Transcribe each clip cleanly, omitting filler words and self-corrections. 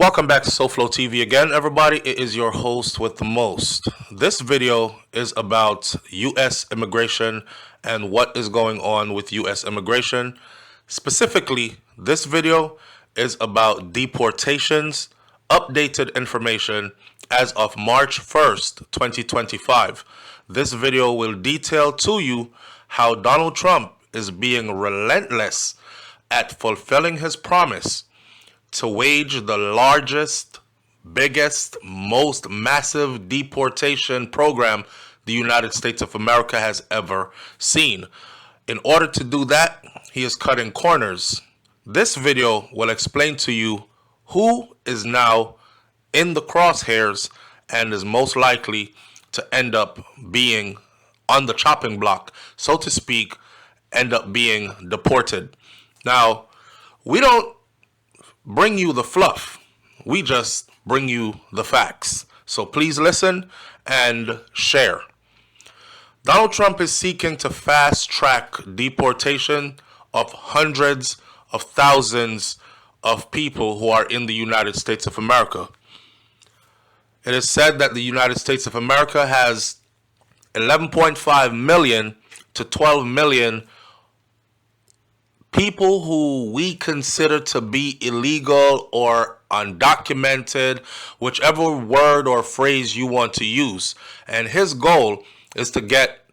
Welcome back to SouFLoTV again, everybody. It is your host with the most. This video is about U.S. immigration and what is going on with U.S. immigration. Specifically, this video is about deportations, updated information as of March 1st, 2025. This video will detail to you how Donald Trump is being relentless at fulfilling his promise to wage the largest, biggest, most massive deportation program the United States of America has ever seen. In order to do that, he is cutting corners. This video will explain to you who is now in the crosshairs and is most likely to end up being on the chopping block, so to speak, end up being deported. Now, we don't bring you the fluff. We just bring you the facts. So please listen and share. Donald Trump is seeking to fast-track deportation of hundreds of thousands of people who are in the United States of America. It is said that the United States of America has 11.5 million to 12 million people who we consider to be illegal or undocumented, whichever word or phrase you want to use. And his goal is to get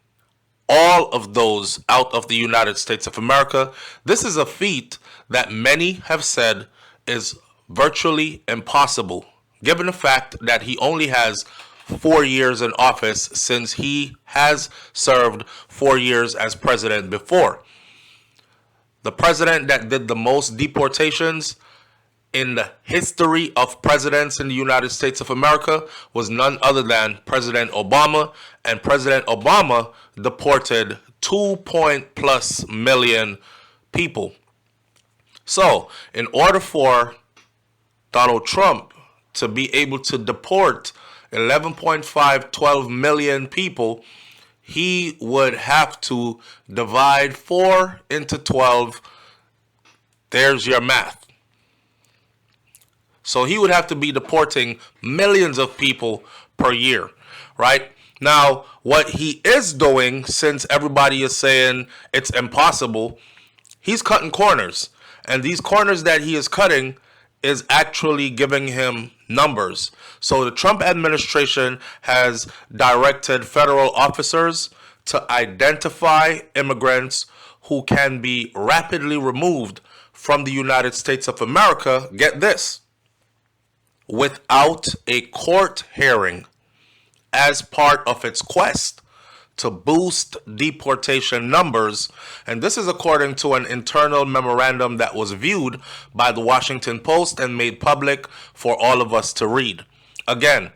all of those out of the United States of America. This is a feat that many have said is virtually impossible, given the fact that he only has 4 years in office since he has served 4 years as president before. The president that did the most deportations in the history of presidents in the United States of America was none other than President Obama, and President Obama deported 2+ million people. So, in order for Donald Trump to be able to deport 11.5, 12 million people, he would have to divide 4 into 12. There's your math. So he would have to be deporting millions of people per year, right? Now, what he is doing, since everybody is saying it's impossible, he's cutting corners. And these corners that he is cutting is actually giving him numbers. So the Trump administration has directed federal officers to identify immigrants who can be rapidly removed from the United States of America, get this, without a court hearing, as part of its quest to boost deportation numbers. And this is according to an internal memorandum that was viewed by the Washington Post and made public for all of us to read. Again,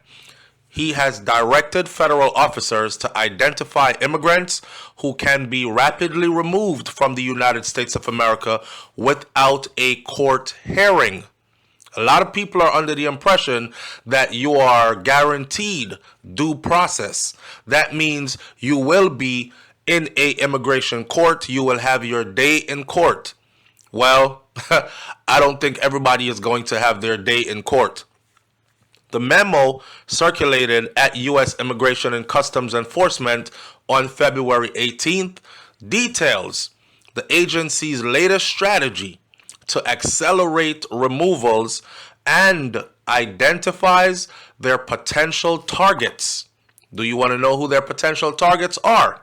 he has directed federal officers to identify immigrants who can be rapidly removed from the United States of America without a court hearing. A lot of people are under the impression that you are guaranteed due process. That means you will be in a immigration court. You will have your day in court. Well, I don't think everybody is going to have their day in court. The memo circulated at U.S. Immigration and Customs Enforcement on February 18th details the agency's latest strategy to accelerate removals and identifies their potential targets. Do you want to know who their potential targets are?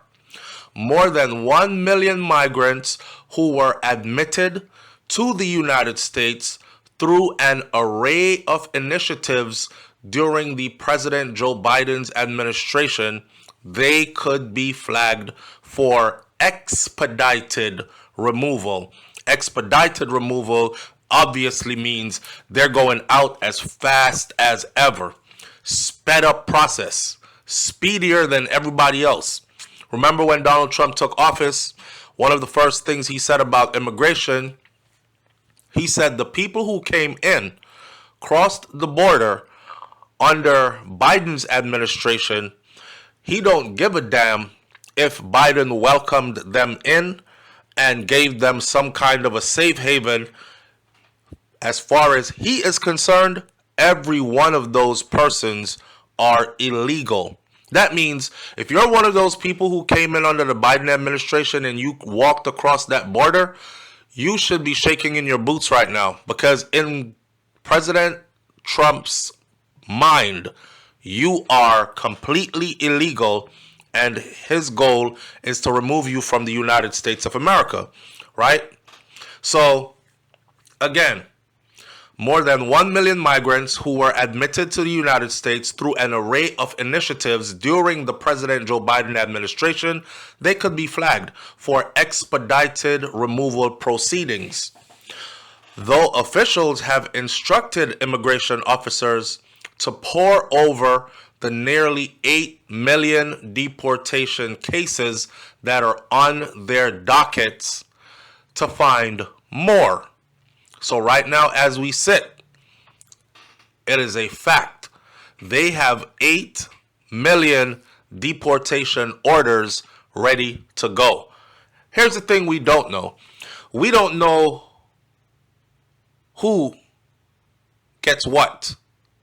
More than 1 million migrants who were admitted to the United States through an array of initiatives during the President Joe Biden's administration. They could be flagged for expedited removal. Expedited removal obviously means they're going out as fast as ever. Sped up process, speedier than everybody else. Remember when Donald Trump took office, one of the first things he said about immigration, he said the people who came in, crossed the border under Biden's administration, he don't give a damn if Biden welcomed them in and gave them some kind of a safe haven. As far as he is concerned, every one of those persons are illegal. That means if you're one of those people who came in under the Biden administration and you walked across that border, you should be shaking in your boots right now, because in President Trump's mind, you are completely illegal, and his goal is to remove you from the United States of America, right? So, again, more than 1 million migrants who were admitted to the United States through an array of initiatives during the President Joe Biden administration, they could be flagged for expedited removal proceedings. Though officials have instructed immigration officers to pore over the nearly 8 million deportation cases that are on their dockets to find more. So right now, as we sit, it is a fact. They have 8 million deportation orders ready to go. Here's the thing we don't know. We don't know who gets what.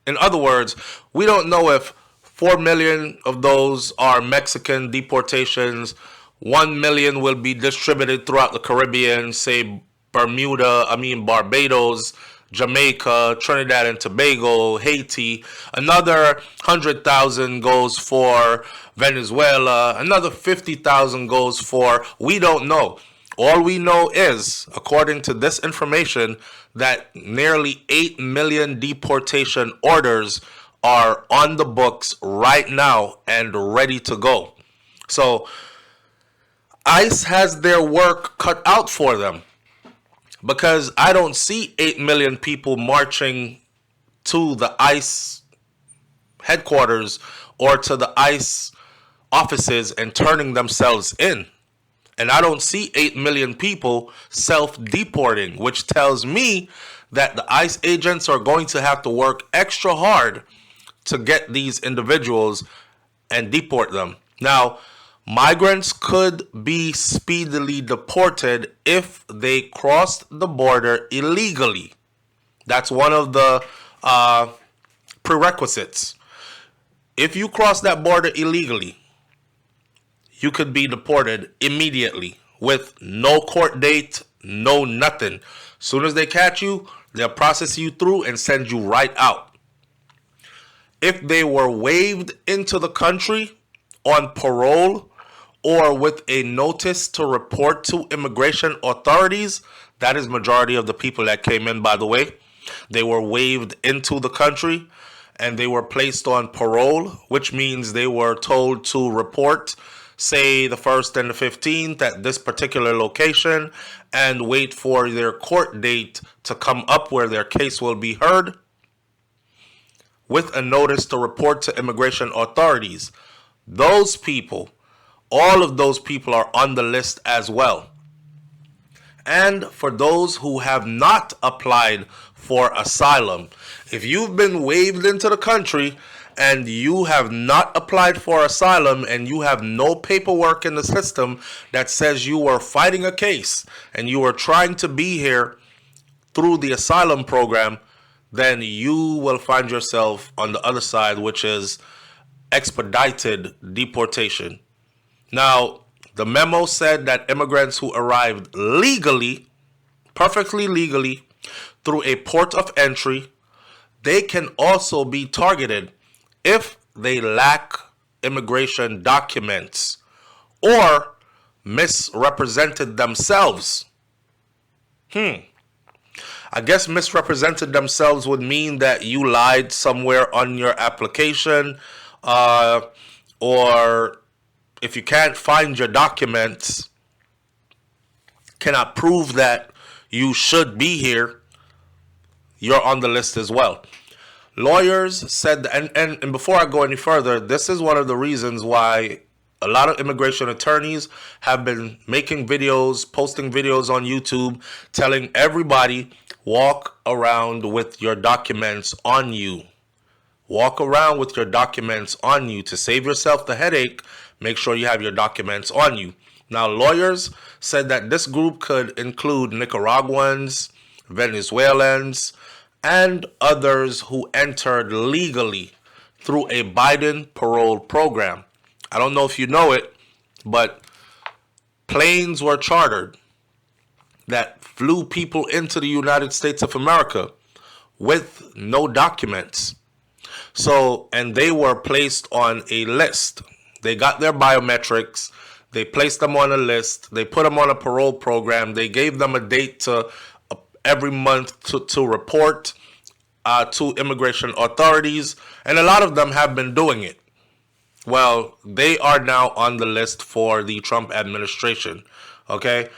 In other words, we don't know if 4 million of those are Mexican deportations, 1 million will be distributed throughout the Caribbean, say Barbados, Jamaica, Trinidad and Tobago, Haiti. Another 100,000 goes for Venezuela. Another 50,000 goes for, we don't know. All we know is, according to this information, that nearly 8 million deportation orders are on the books right now and ready to go. So ICE has their work cut out for them, because I don't see 8 million people marching to the ICE headquarters or to the ICE offices and turning themselves in. And I don't see 8 million people self-deporting, which tells me that the ICE agents are going to have to work extra hard to get these individuals and deport them. Now, migrants could be speedily deported if they crossed the border illegally. That's one of the prerequisites. If you cross that border illegally, you could be deported immediately with no court date, no nothing. As soon as they catch you, they'll process you through and send you right out. If they were waived into the country on parole or with a notice to report to immigration authorities, that is majority of the people that came in, by the way. They were waived into the country and they were placed on parole, which means they were told to report, say, the 1st and the 15th at this particular location and wait for their court date to come up where their case will be heard with a notice to report to immigration authorities. Those people, all of those people are on the list as well. And for those who have not applied for asylum, if you've been waived into the country and you have not applied for asylum and you have no paperwork in the system that says you were fighting a case and you were trying to be here through the asylum program, then you will find yourself on the other side, which is expedited deportation. Now, the memo said that immigrants who arrived legally, perfectly legally, through a port of entry, they can also be targeted if they lack immigration documents or misrepresented themselves. I guess misrepresented themselves would mean that you lied somewhere on your application, or if you can't find your documents, cannot prove that you should be here, you're on the list as well. Lawyers said, and before I go any further, this is one of the reasons why a lot of immigration attorneys have been making videos, posting videos on YouTube, telling everybody, walk around with your documents on you. Walk around with your documents on you. To save yourself the headache, make sure you have your documents on you. Now, lawyers said that this group could include Nicaraguans, Venezuelans, and others who entered legally through a Biden parole program. I don't know if you know it, but planes were chartered that flew people into the United States of America with no documents. So, and they were placed on a list. They got their biometrics. They placed them on a list. They put them on a parole program. They gave them a date to every month to report to immigration authorities. And a lot of them have been doing it. Well, they are now on the list for the Trump administration. Okay.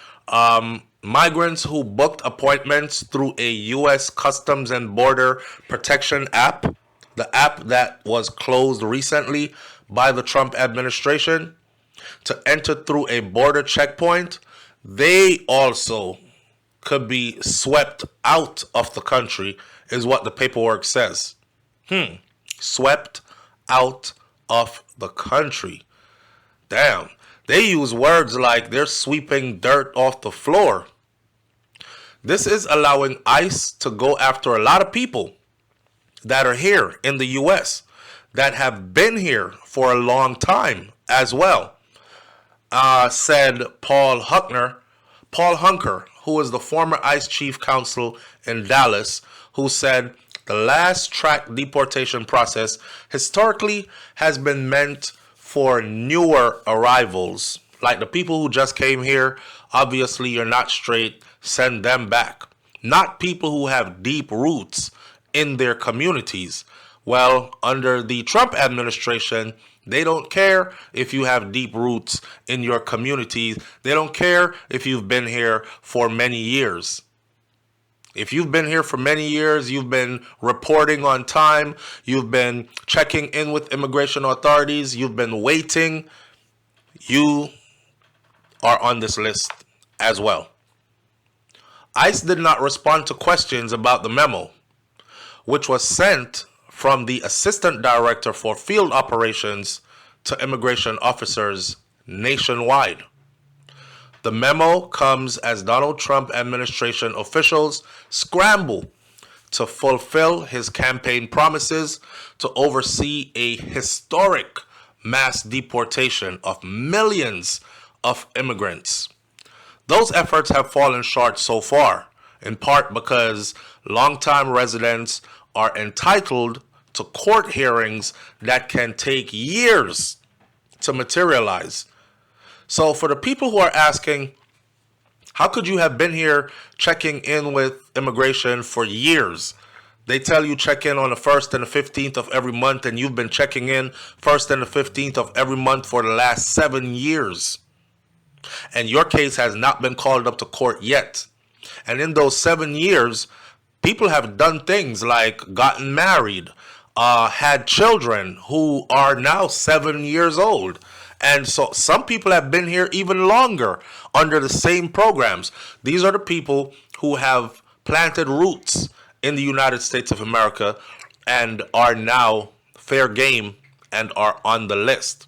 Migrants who booked appointments through a U.S. Customs and Border Protection app, the app that was closed recently by the Trump administration, to enter through a border checkpoint, they also could be swept out of the country, is what the paperwork says. Swept out of the country. Damn. They use words like they're sweeping dirt off the floor. This is allowing ICE to go after a lot of people that are here in the U.S. that have been here for a long time as well, said Paul Hunker, who is the former ICE chief counsel in Dallas, who said the last track deportation process historically has been meant for newer arrivals. Like the people who just came here, obviously you're not straight, send them back. Not people who have deep roots in their communities. Well, under the Trump administration, they don't care if you have deep roots in your communities. They don't care if you've been here for many years. If you've been here for many years, you've been reporting on time, you've been checking in with immigration authorities, you've been waiting, you are on this list as well. ICE did not respond to questions about the memo, which was sent from the Assistant Director for Field Operations to immigration officers nationwide. The memo comes as Donald Trump administration officials scramble to fulfill his campaign promises to oversee a historic mass deportation of millions of immigrants. Those efforts have fallen short so far, in part because longtime residents are entitled to court hearings that can take years to materialize. So for the people who are asking, how could you have been here checking in with immigration for years? They tell you check in on the 1st and the 15th of every month, and you've been checking in 1st and the 15th of every month for the last 7 years. And your case has not been called up to court yet. And in those 7 years, people have done things like gotten married, had children who are now 7 years old. And so some people have been here even longer under the same programs. These are the people who have planted roots in the United States of America and are now fair game and are on the list.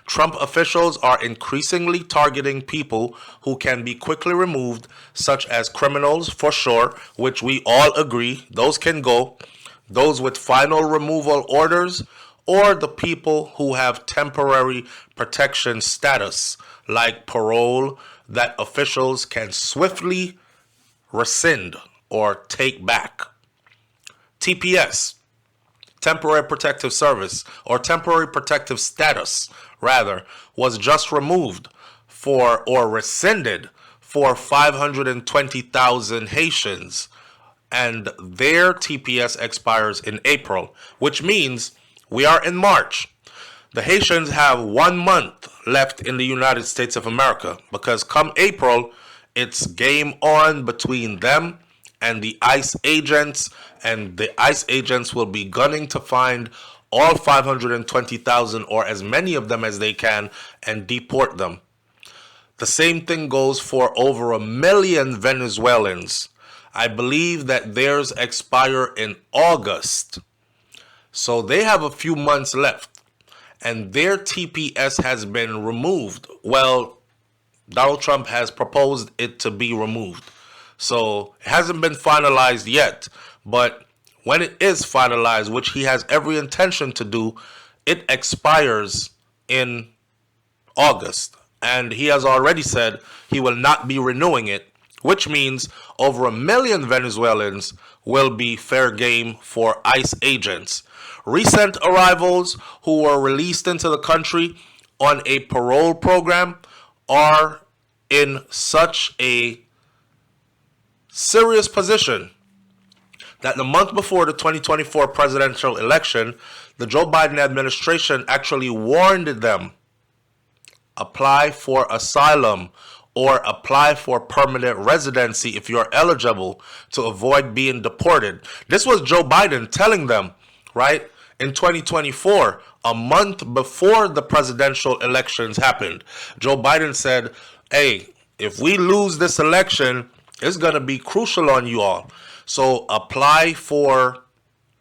Trump officials are increasingly targeting people who can be quickly removed, such as criminals for sure, which we all agree, those can go, those with final removal orders, or the people who have temporary protection status, like parole, that officials can swiftly rescind or take back. TPS, temporary protective service, or temporary protective status, rather, was just removed for or rescinded for 520,000 Haitians, and their TPS expires in April, which means we are in March. The Haitians have 1 month left in the United States of America because come April, it's game on between them and the ICE agents, and the ICE agents will be gunning to find all 520,000 or as many of them as they can and deport them. The same thing goes for over 1 million Venezuelans. I believe that theirs expire in August. So they have a few months left, and their TPS has been removed. Well, Donald Trump has proposed it to be removed. So it hasn't been finalized yet, but when it is finalized, which he has every intention to do, it expires in August. And he has already said he will not be renewing it, which means over 1 million Venezuelans will be fair game for ICE agents. Recent arrivals who were released into the country on a parole program are in such a serious position that the month before the 2024 presidential election, the Joe Biden administration actually warned them, apply for asylum or apply for permanent residency if you're eligible to avoid being deported. This was Joe Biden telling them, right, in 2024, a month before the presidential elections happened. Joe Biden said, hey, if we lose this election, it's going to be crucial on you all. So apply for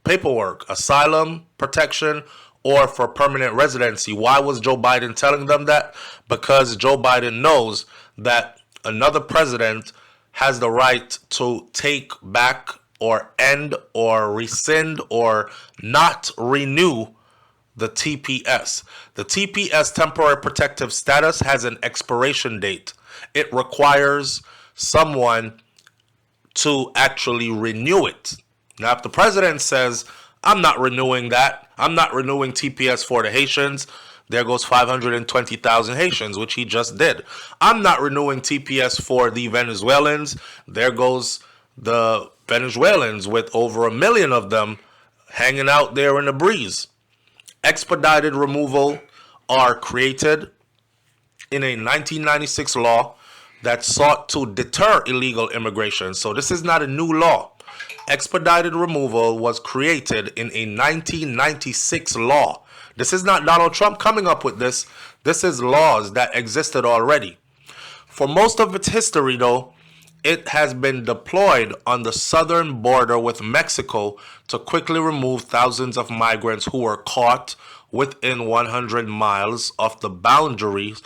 paperwork, asylum, protection, or for permanent residency. Why was Joe Biden telling them that? Because Joe Biden knows that another president has the right to take back or end or rescind or not renew the TPS. The TPS, temporary protective status, has an expiration date. It requires someone to actually renew it. Now, if the president says, I'm not renewing that, I'm not renewing TPS for the Haitians, there goes 520,000 Haitians, which he just did. I'm not renewing TPS for the Venezuelans, there goes the Venezuelans with over 1 million of them hanging out there in the breeze. Expedited removal are created in a 1996 law that sought to deter illegal immigration. So this is not a new law. Expedited removal was created in a 1996 law. This is not Donald Trump coming up with this. This is laws that existed already. For most of its history, though, it has been deployed on the southern border with Mexico to quickly remove thousands of migrants who were caught within 100 miles of the boundaries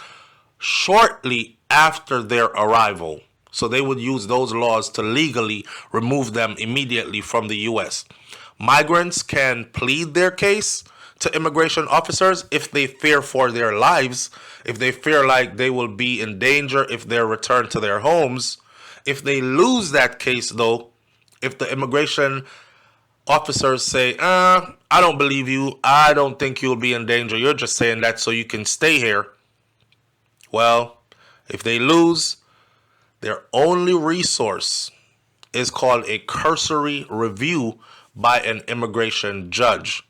shortly after their arrival. So they would use those laws to legally remove them immediately from the U.S. Migrants can plead their case to immigration officers if they fear for their lives, if they fear like they will be in danger if they're returned to their homes. If they lose that case, though, if the immigration officers say, I don't believe you, I don't think you'll be in danger, you're just saying that so you can stay here. Well, if they lose, their only resource is called a cursory review by an immigration judge.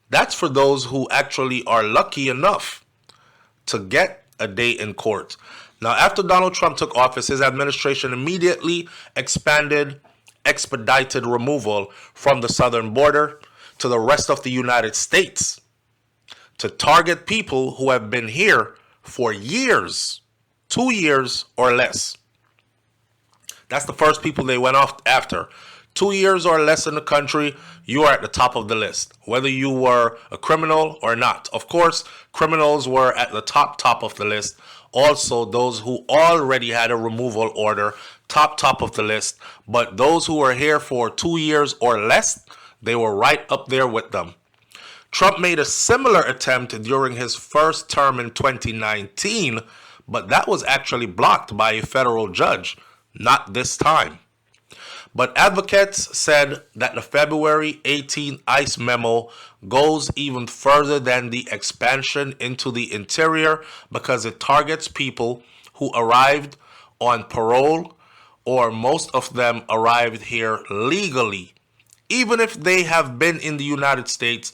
That's for those who actually are lucky enough to get a day in court. Now, after Donald Trump took office, his administration immediately expanded expedited removal from the southern border to the rest of the United States to target people who have been here for years, 2 years or less. That's the first people they went off after. 2 years or less in the country, you are at the top of the list, whether you were a criminal or not. Of course, criminals were at the top of the list. Also, those who already had a removal order, top of the list. But those who were here for 2 years or less, they were right up there with them. Trump made a similar attempt during his first term in 2019, but that was actually blocked by a federal judge. Not this time. But advocates said that the February 18 ICE memo goes even further than the expansion into the interior because it targets people who arrived on parole, or most of them arrived here legally, even if they have been in the United States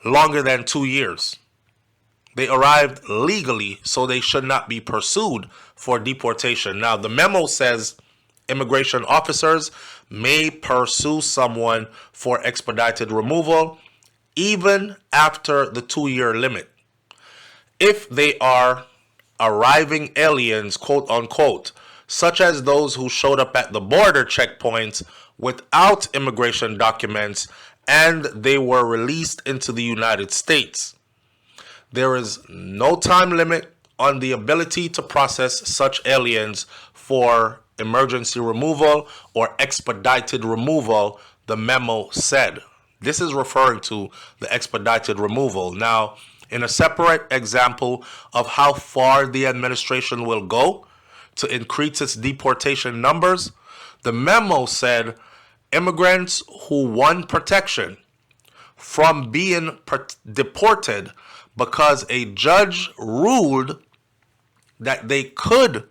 longer than 2 years. They arrived legally, so they should not be pursued for deportation. Now, the memo says immigration officers may pursue someone for expedited removal even after the 2-year limit if they are arriving aliens, quote unquote, such as those who showed up at the border checkpoints without immigration documents and they were released into the United States. There is no time limit on the ability to process such aliens for emergency removal or expedited removal the memo said. This is referring to the expedited removal. Now, in a separate example of how far the administration will go to increase its deportation numbers, the memo said immigrants who won protection from being deported because a judge ruled that they could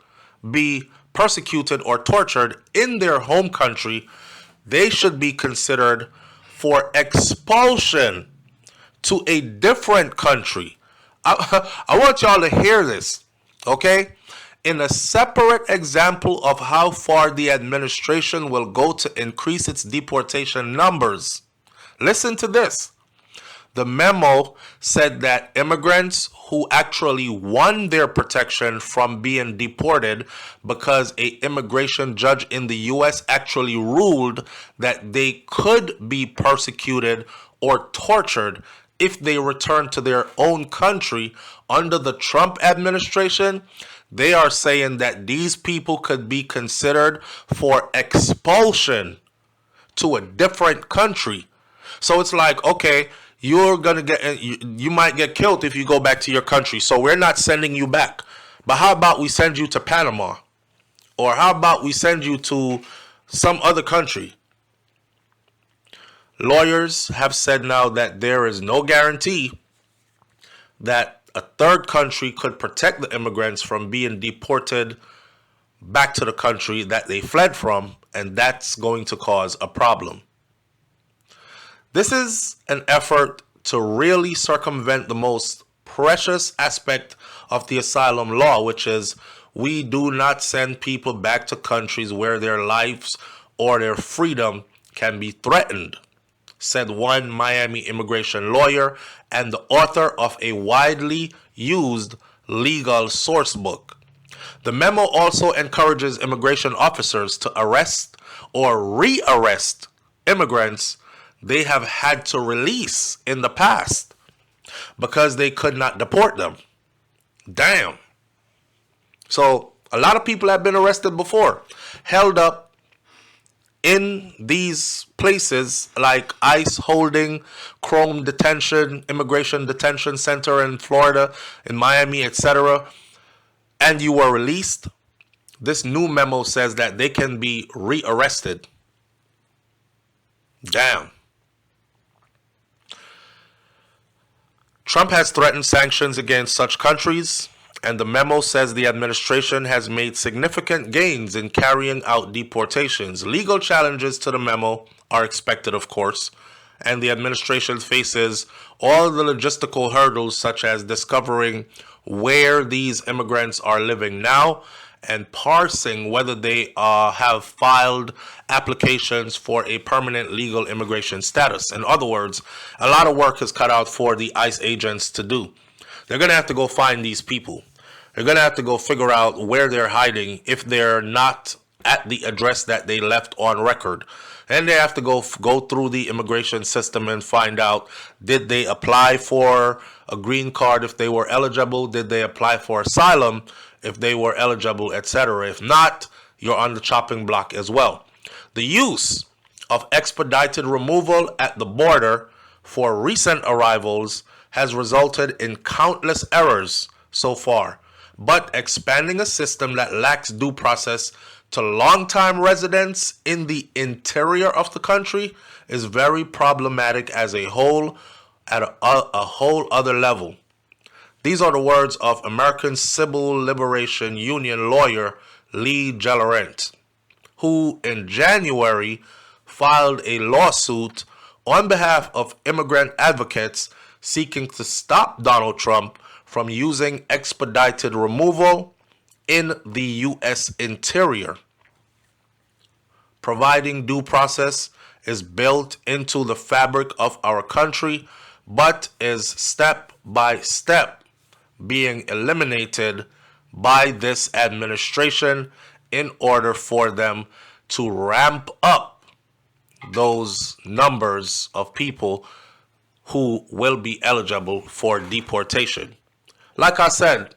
be persecuted or tortured in their home country, they should be considered for expulsion to a different country. I want y'all to hear this, okay? In a separate example of how far the administration will go to increase its deportation numbers, listen to this. The memo said that immigrants who actually won their protection from being deported because an immigration judge in the U.S. actually ruled that they could be persecuted or tortured if they return to their own country under the Trump administration, they are saying that these people could be considered for expulsion to a different country. So it's like, okay, you're gonna you might get killed if you go back to your country, so we're not sending you back. But how about we send you to Panama? Or how about we send you to some other country? Lawyers have said now that there is no guarantee that a third country could protect the immigrants from being deported back to the country that they fled from, and that's going to cause a problem. This is an effort to really circumvent the most precious aspect of the asylum law, which is we do not send people back to countries where their lives or their freedom can be threatened, said one Miami immigration lawyer and the author of a widely used legal source book. The memo also encourages immigration officers to arrest or re-arrest immigrants they have had to release in the past because they could not deport them. Damn. So a lot of people have been arrested before, held up in these places like ICE holding, Chrome detention, immigration detention center in Florida, in Miami, etc., and you were released. This new memo says that they can be rearrested. Damn. Trump has threatened sanctions against such countries, and the memo says the administration has made significant gains in carrying out deportations. Legal challenges to the memo are expected, of course, and the administration faces all the logistical hurdles such as discovering where these immigrants are living now and parsing whether they have filed applications for a permanent legal immigration status. In other words, a lot of work is cut out for the ICE agents to do. They're going to have to go find these people. They're going to have to go figure out where they're hiding if they're not at the address that they left on record. And they have to go through the immigration system and find out, did they apply for a green card if they were eligible? Did they apply for asylum if they were eligible, etc.? If not, you're on the chopping block as well. The use of expedited removal at the border for recent arrivals has resulted in countless errors so far, but expanding a system that lacks due process to longtime residents in the interior of the country is very problematic as a whole at a whole other level. These are the words of American Civil Liberation Union lawyer Lee Gellerant, who in January filed a lawsuit on behalf of immigrant advocates seeking to stop Donald Trump from using expedited removal in the U.S. interior. Providing due process is built into the fabric of our country, but is step by step being eliminated by this administration in order for them to ramp up those numbers of people who will be eligible for deportation. Like I said,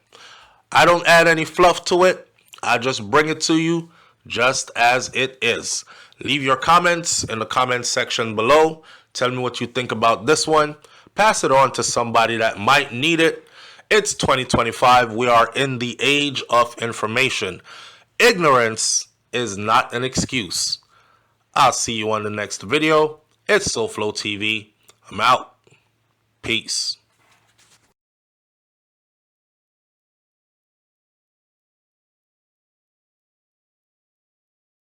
I don't add any fluff to it. I just bring it to you just as it is. Leave your comments in the comments section below. Tell me what you think about this one. Pass it on to somebody that might need it. It's 2025. We are in the age of information. Ignorance is not an excuse. I'll see you on the next video. It's SouFLoTV. I'm out. Peace.